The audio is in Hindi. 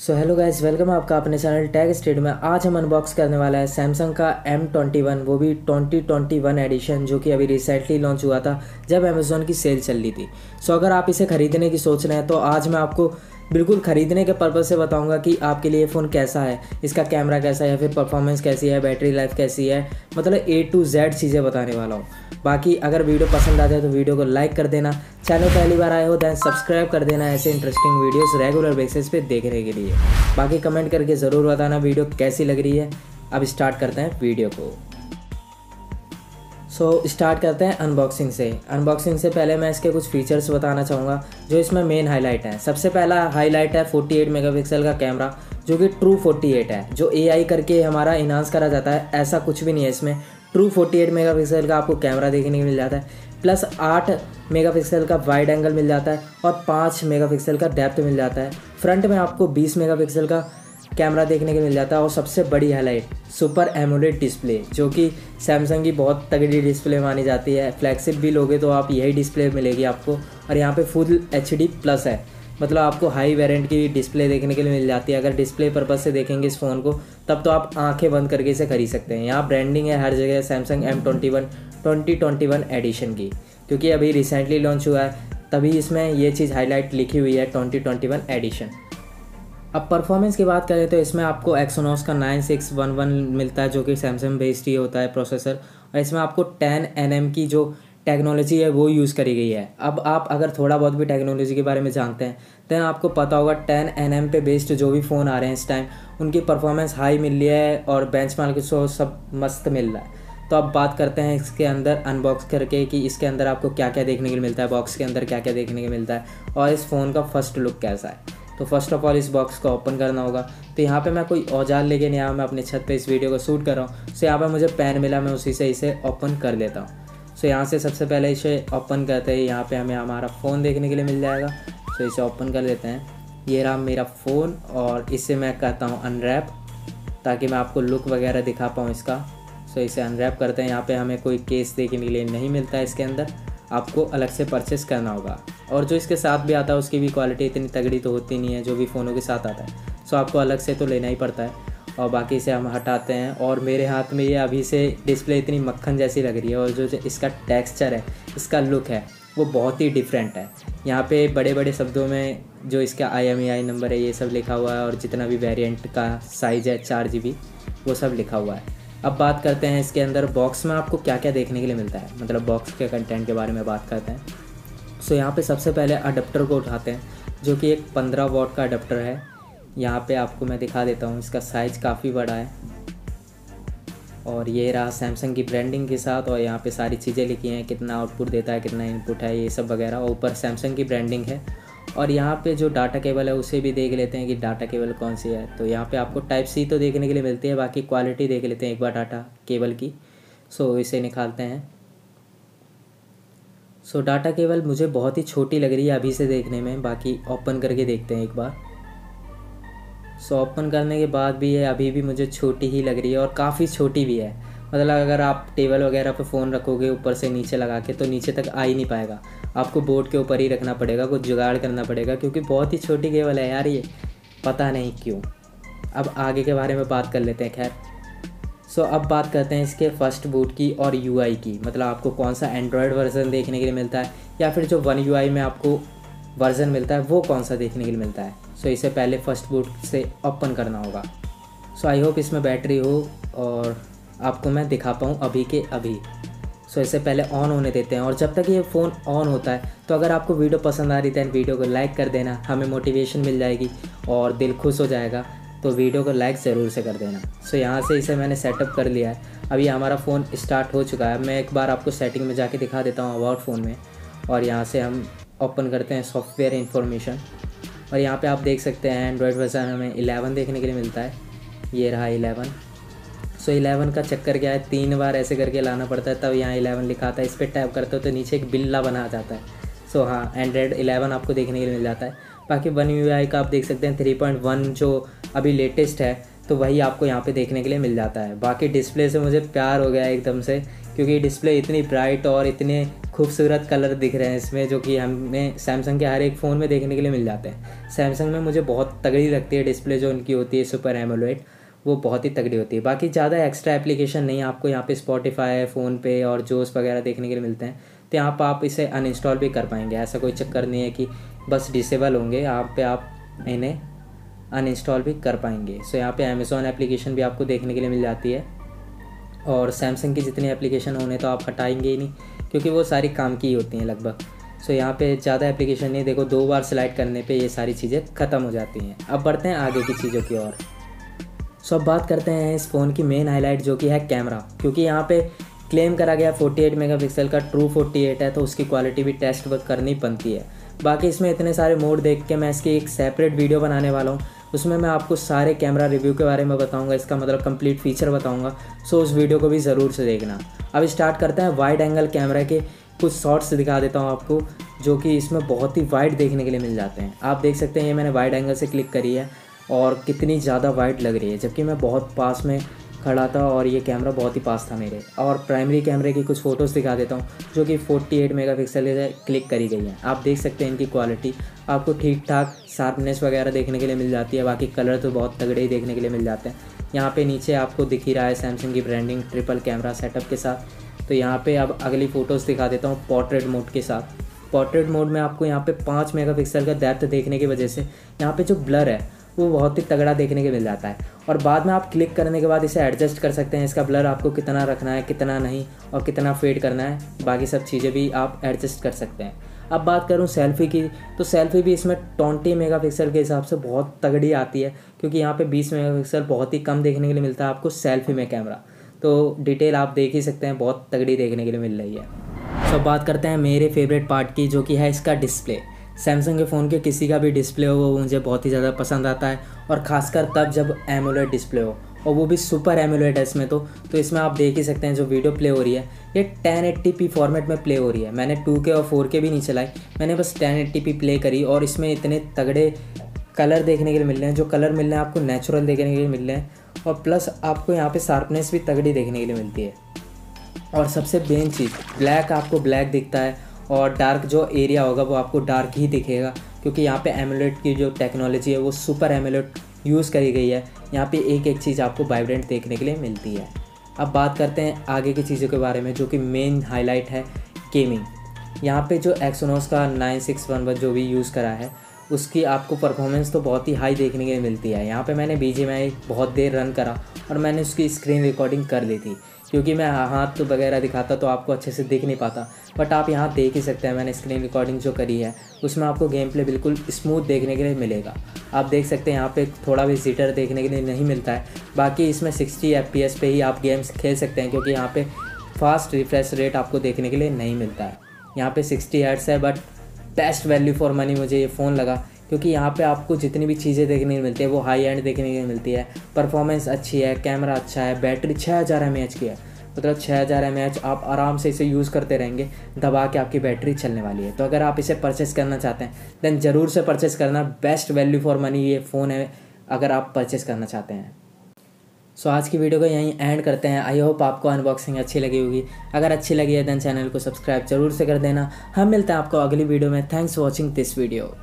सो हेलो गाइस, वेलकम है आपका अपने चैनल टेक स्टेट में। आज हम अनबॉक्स करने वाला है सैमसंग का M21, वो भी 2021 एडिशन, जो कि अभी रिसेंटली लॉन्च हुआ था जब अमेज़ॉन की सेल चल रही थी। सो अगर आप इसे ख़रीदने की सोच रहे हैं तो आज मैं आपको बिल्कुल ख़रीदने के पर्पज़ से बताऊंगा कि आपके लिए फ़ोन कैसा है, इसका कैमरा कैसा है, या फिर परफॉर्मेंस कैसी है, बैटरी लाइफ कैसी है, मतलब A to Z चीज़ें बताने वाला हूँ। बाकी अगर वीडियो पसंद आ जाए तो वीडियो को लाइक कर देना, चैनल पहली बार आए हो दैन सब्सक्राइब कर देना ऐसे इंटरेस्टिंग वीडियोस रेगुलर बेसिस पे देखने के लिए। बाकी कमेंट करके ज़रूर बताना वीडियो कैसी लग रही है। अब स्टार्ट करते हैं वीडियो को। स्टार्ट करते हैं अनबॉक्सिंग से। अनबॉक्सिंग से पहले मैं इसके कुछ फीचर्स बताना चाहूँगा जो इसमें मेन हाईलाइट है। सबसे पहला हाईलाइट है 48 मेगापिक्सल का कैमरा, जो कि ट्रू 48 है। जो AI करके हमारा इन्हांस करा जाता है, ऐसा कुछ भी नहीं है इसमें। ट्रू 48 मेगापिक्सल का आपको कैमरा देखने को मिल जाता है, प्लस 8 मेगापिक्सल का वाइड एंगल मिल जाता है और 5 मेगापिक्सल का डेप्थ मिल जाता है। फ्रंट में आपको 20 मेगापिक्सल का कैमरा देखने को मिल जाता है। और सबसे बड़ी हाईलाइट सुपर एमोलेड डिस्प्ले, जो कि सैमसंग की बहुत तगड़ी डिस्प्ले मानी जाती है। फ्लैगशिप भी लोगे तो आप यही डिस्प्ले मिलेगी आपको। और यहाँ पे फुल HD प्लस है, मतलब आपको हाई वेरिएंट की डिस्प्ले देखने के लिए मिल जाती है। अगर डिस्प्ले पर्पज़ से देखेंगे इस फ़ोन को तब तो आप आंखें बंद करके इसे खरीद सकते हैं। यहाँ ब्रांडिंग है हर जगह सैमसंग M21 2021 एडिशन की, क्योंकि अभी रिसेंटली लॉन्च हुआ है तभी इसमें ये चीज़ हाईलाइट लिखी हुई है 2021 एडिशन। अब परफॉर्मेंस की बात करें तो इसमें आपको Exynos का 9611 मिलता है, जो कि सैमसंग बेस्ड ही होता है प्रोसेसर। और इसमें आपको 10 nm की जो टेक्नोलॉजी है वो यूज़ करी गई है। अब आप अगर थोड़ा बहुत भी टेक्नोलॉजी के बारे में जानते हैं तो आपको पता होगा 10 nm पे बेस्ड जो भी फ़ोन आ रहे हैं इस टाइम, उनकी परफॉर्मेंस हाई मिल रही है और बेंचमार्क को सब मस्त मिल रहा है। तो अब बात करते हैं इसके अंदर अनबॉक्स करके कि इसके अंदर आपको क्या क्या देखने को मिलता है, बॉक्स के अंदर क्या क्या देखने को मिलता है और इस फ़ोन का फर्स्ट लुक कैसा है। तो फर्स्ट ऑफ ऑल इस बॉक्स को ओपन करना होगा। तो यहाँ पे मैं कोई औजार लेके नहीं आया, मैं अपने छत पे इस वीडियो को शूट कर रहा हूँ। सो यहाँ पे मुझे पेन मिला, मैं उसी से इसे ओपन कर लेता हूँ। सो यहाँ से सबसे पहले इसे ओपन करते हैं, यहाँ पे हमें हमारा फ़ोन देखने के लिए मिल जाएगा। सो इसे ओपन कर लेते हैं। ये रहा मेरा फ़ोन और इसे मैं कहता हूँ अनरैप, ताकि मैं आपको लुक वगैरह दिखा पाऊँ इसका। सो इसे अनरैप करते हैं। यहाँ पे हमें कोई केस देखने के लिए नहीं मिलता है, इसके अंदर आपको अलग से परचेस करना होगा। और जो इसके साथ भी आता है उसकी भी क्वालिटी इतनी तगड़ी तो होती नहीं है जो भी फ़ोनों के साथ आता है। सो आपको अलग से तो लेना ही पड़ता है। और बाकी से हम हटाते हैं और मेरे हाथ में ये अभी से डिस्प्ले इतनी मक्खन जैसी लग रही है। और जो इसका टेक्सचर है, इसका लुक है, वो बहुत ही डिफरेंट है। यहाँ पे बड़े बड़े शब्दों में जो इसका IMEI नंबर है ये सब लिखा हुआ है और जितना भी वेरिएंट का साइज़ है 4 GB वो सब लिखा हुआ है। अब बात करते हैं इसके अंदर बॉक्स में आपको क्या क्या देखने के लिए मिलता है, मतलब बॉक्स के कंटेंट के बारे में बात करते हैं। सो यहाँ पे सबसे पहले अडेप्टर को उठाते हैं, जो कि एक 15 वॉट का अडेप्टर है। यहाँ पे आपको मैं दिखा देता हूँ, इसका साइज़ काफ़ी बड़ा है और ये रहा सैमसंग की ब्रांडिंग के साथ। और यहाँ पे सारी चीज़ें लिखी हैं, कितना आउटपुट देता है, कितना इनपुट है, ये सब वगैरह। और ऊपर सैमसंग की ब्रांडिंग है। और यहाँ पे जो डाटा केबल है उसे भी देख लेते हैं कि डाटा केबल कौन सी है। तो यहाँ पे आपको Type-C तो देखने के लिए मिलती है, बाकी क्वालिटी देख लेते हैं एक बार डाटा केबल की। सो इसे निकालते हैं। सो डाटा केबल मुझे बहुत ही छोटी लग रही है अभी से देखने में, बाकी ओपन करके देखते हैं एक बार। सो ओपन करने के बाद भी ये अभी भी मुझे छोटी ही लग रही है और काफ़ी छोटी भी है। मतलब अगर आप टेबल वगैरह पे फ़ोन रखोगे ऊपर से नीचे लगा के तो नीचे तक आ ही नहीं पाएगा, आपको बोर्ड के ऊपर ही रखना पड़ेगा, कुछ जुगाड़ करना पड़ेगा, क्योंकि बहुत ही छोटी केबल है यार ये, पता नहीं क्यों। अब आगे के बारे में बात कर लेते हैं। खैर सो अब बात करते हैं इसके फर्स्ट बूट की और UI की, मतलब आपको कौन सा एंड्रॉयड वर्जन देखने के लिए मिलता है या फिर जो One UI में आपको वर्जन मिलता है वो कौन सा देखने के लिए मिलता है। सो इसे पहले फर्स्ट बूट से ओपन करना होगा। सो आई होप इसमें बैटरी हो और आपको मैं दिखा पाऊँ अभी के अभी। सो इसे पहले ऑन होने देते हैं और जब तक ये फ़ोन ऑन होता है तो अगर आपको वीडियो पसंद आ रही है तो वीडियो को लाइक कर देना, हमें मोटिवेशन मिल जाएगी और दिल खुश हो जाएगा। तो वीडियो को लाइक ज़रूर से कर देना। सो यहाँ से इसे मैंने सेटअप कर लिया है। अभी हमारा फ़ोन स्टार्ट हो चुका है। मैं एक बार आपको सेटिंग में जाके दिखा देता हूँ अबाउट फ़ोन में। और यहाँ से हम ओपन करते हैं सॉफ्टवेयर इन्फॉर्मेशन और यहाँ पे आप देख सकते हैं एंड्रॉयड वर्जन हमें 11 देखने के लिए मिलता है। ये रहा 11। सो 11 का चक्कर क्या है, 3 बार ऐसे करके लाना पड़ता है तब यहाँ 11 लिखा आता है। इस पर टैप करते हो तो नीचे एक बिल्ला बना जाता है। सो हाँ, एंड्रॉयड 11 आपको देखने के लिए मिल जाता है। बाकी One UI का आप देख सकते हैं 3.1 जो अभी लेटेस्ट है, तो वही आपको यहाँ पे देखने के लिए मिल जाता है। बाकी डिस्प्ले से मुझे प्यार हो गया एकदम से, क्योंकि डिस्प्ले इतनी ब्राइट और इतने खूबसूरत कलर दिख रहे हैं इसमें, जो कि हमें सैमसंग के हर एक फ़ोन में देखने के लिए मिल जाते हैं। सैमसंग में मुझे बहुत तगड़ी लगती है डिस्प्ले जो उनकी होती है सुपर एमोलेड, वो बहुत ही तगड़ी होती है। बाकी ज़्यादा एक्स्ट्रा एप्लीकेशन नहीं आपको यहाँ पे स्पॉटिफाई, फ़ोनपे और जोस वगैरह देखने के लिए मिलते हैं। तो यहाँ पर आप इसे अनइंस्टॉल भी कर पाएंगे, ऐसा कोई चक्कर नहीं है कि बस डिसेबल होंगे, यहाँ पे आप इन्हें अनइंस्टॉल भी कर पाएंगे। सो यहाँ पे अमेज़ॉन एप्लीकेशन भी आपको देखने के लिए मिल जाती है, और सैमसंग की जितनी एप्लीकेशन होने तो आप हटाएंगे ही नहीं, क्योंकि वो सारी काम की ही होती हैं लगभग। सो यहाँ पे ज़्यादा एप्लीकेशन नहीं, देखो 2 बार स्लाइड करने पे ये सारी चीज़ें ख़त्म हो जाती हैं। अब बढ़ते हैं आगे की चीज़ों की ओर। सो अब बात करते हैं इस फ़ोन की मेन हाईलाइट जो कि है कैमरा, क्योंकि यहाँ पे क्लेम करा गया 48 मेगापिक्सल का, ट्रू 48 है, तो उसकी क्वालिटी भी टेस्ट करनी बनती है। बाकी इसमें इतने सारे मोड देख के मैं इसकी एक सेपरेट वीडियो बनाने वाला हूँ, उसमें मैं आपको सारे कैमरा रिव्यू के बारे में बताऊंगा, इसका मतलब कंप्लीट फीचर बताऊंगा। सो उस वीडियो को भी ज़रूर से देखना। अब स्टार्ट करते हैं वाइड एंगल कैमरा के कुछ शॉट्स दिखा देता हूँ आपको, जो कि इसमें बहुत ही वाइड देखने के लिए मिल जाते हैं। आप देख सकते हैं ये मैंने वाइड एंगल से क्लिक करी है और कितनी ज़्यादा वाइड लग रही है, जबकि मैं बहुत पास में खड़ा था और ये कैमरा बहुत ही पास था मेरे। और प्राइमरी कैमरे की कुछ फ़ोटोज़ दिखा देता हूँ जो कि 48 मेगापिक्सल से क्लिक करी गई है। आप देख सकते हैं इनकी क्वालिटी आपको ठीक ठाक शार्पनेस वगैरह देखने के लिए मिल जाती है। बाकी कलर तो बहुत तगड़े ही देखने के लिए मिल जाते हैं। यहाँ पे नीचे आपको दिख ही रहा है सैमसंग की ब्रांडिंग ट्रिपल कैमरा सेटअप के साथ। तो यहाँ पे अब अगली फ़ोटोज़ दिखा देता हूँ पोर्ट्रेट मोड के साथ। पोर्ट्रेट मोड में आपको यहाँ पे 5 मेगापिक्सल का डेप्थ देखने की वजह से यहाँ पे जो ब्लर है वो बहुत ही तगड़ा देखने के मिल जाता है। और बाद में आप क्लिक करने के बाद इसे एडजस्ट कर सकते हैं, इसका ब्लर आपको कितना रखना है कितना नहीं और कितना फेड करना है, बाकी सब चीज़ें भी आप एडजस्ट कर सकते हैं। अब बात करूं सेल्फ़ी की, तो सेल्फ़ी भी इसमें 20 मेगापिक्सल के हिसाब से बहुत तगड़ी आती है, क्योंकि यहाँ पे 20 मेगापिक्सल बहुत ही कम देखने के लिए मिलता है आपको सेल्फ़ी में कैमरा। तो डिटेल आप देख ही सकते हैं, बहुत तगड़ी देखने के लिए मिल रही है। तो बात करते हैं मेरे फेवरेट पार्ट की, जो कि है इसका डिस्प्ले। सैमसंग के फ़ोन के किसी का भी डिस्प्ले हो वो मुझे बहुत ही ज़्यादा पसंद आता है, और ख़ासकर तब जब एमोलेड डिस्प्ले हो, और वो भी सुपर एमोलेड है इसमें। तो इसमें आप देख ही सकते हैं जो वीडियो प्ले हो रही है ये 1080p फॉर्मेट में प्ले हो रही है। मैंने 2K और 4K भी नहीं चलाई, मैंने बस 1080p प्ले करी, और इसमें इतने तगड़े कलर देखने के लिए मिल रहे हैं। जो कलर मिल रहे हैं आपको नेचुरल देखने के लिए मिल रहे हैं, और प्लस आपको यहाँ पर शार्पनेस भी तगड़ी देखने के लिए मिलती है। और सबसे मेन चीज़ ब्लैक, आपको ब्लैक दिखता है, और डार्क जो एरिया होगा वो आपको डार्क ही दिखेगा, क्योंकि यहाँ पे एमोलेड की जो टेक्नोलॉजी है वो सुपर एमोलेड यूज़ करी गई है। यहाँ पे एक एक चीज़ आपको वाइब्रेंट देखने के लिए मिलती है। अब बात करते हैं आगे की चीज़ों के बारे में, जो कि मेन हाईलाइट है गेमिंग। यहाँ पे जो एक्सोनोस का 9611 जो भी यूज़ करा है उसकी आपको परफॉर्मेंस तो बहुत ही हाई देखने के लिए मिलती है। यहाँ पे मैंने BGMI बहुत देर रन करा और मैंने उसकी स्क्रीन रिकॉर्डिंग कर ली थी, क्योंकि मैं हाथ वगैरह दिखाता तो आपको अच्छे से दिख नहीं पाता, बट आप यहाँ देख ही सकते हैं मैंने स्क्रीन रिकॉर्डिंग जो करी है उसमें आपको गेम प्ले बिल्कुल स्मूथ देखने के लिए मिलेगा। आप देख सकते हैं यहाँ पे थोड़ा भी जिटर देखने के लिए नहीं मिलता है। बाकी इसमें 60 FPS पे ही आप गेम्स खेल सकते हैं, क्योंकि यहाँ पे फास्ट रिफ्रेश रेट आपको देखने के लिए नहीं मिलता है। यहाँ पे 60 हर्ट्ज़ है, but best value for money मुझे ये फ़ोन लगा, क्योंकि यहाँ पे आपको जितनी भी चीज़ें देखने को मिलती है वो हाई एंड देखने को मिलती है। परफॉर्मेंस अच्छी है, कैमरा अच्छा है, बैटरी 6000 mAh की है, मतलब 6000 mAh आप आराम से इसे यूज़ करते रहेंगे, दबा के आपकी बैटरी चलने वाली है। तो अगर आप इसे परचेस करना चाहते हैं देन ज़रूर से परचेस करना, बेस्ट वैल्यू फॉर मनी ये फ़ोन है अगर आप परचेस करना चाहते हैं। सो आज की वीडियो को यहीं एंड करते हैं। आई होप आपको अनबॉक्सिंग अच्छी लगी होगी। अगर अच्छी लगी है देन चैनल को सब्सक्राइब जरूर से कर देना। हम मिलते हैं आपको अगली वीडियो में। Thanks for watching this video.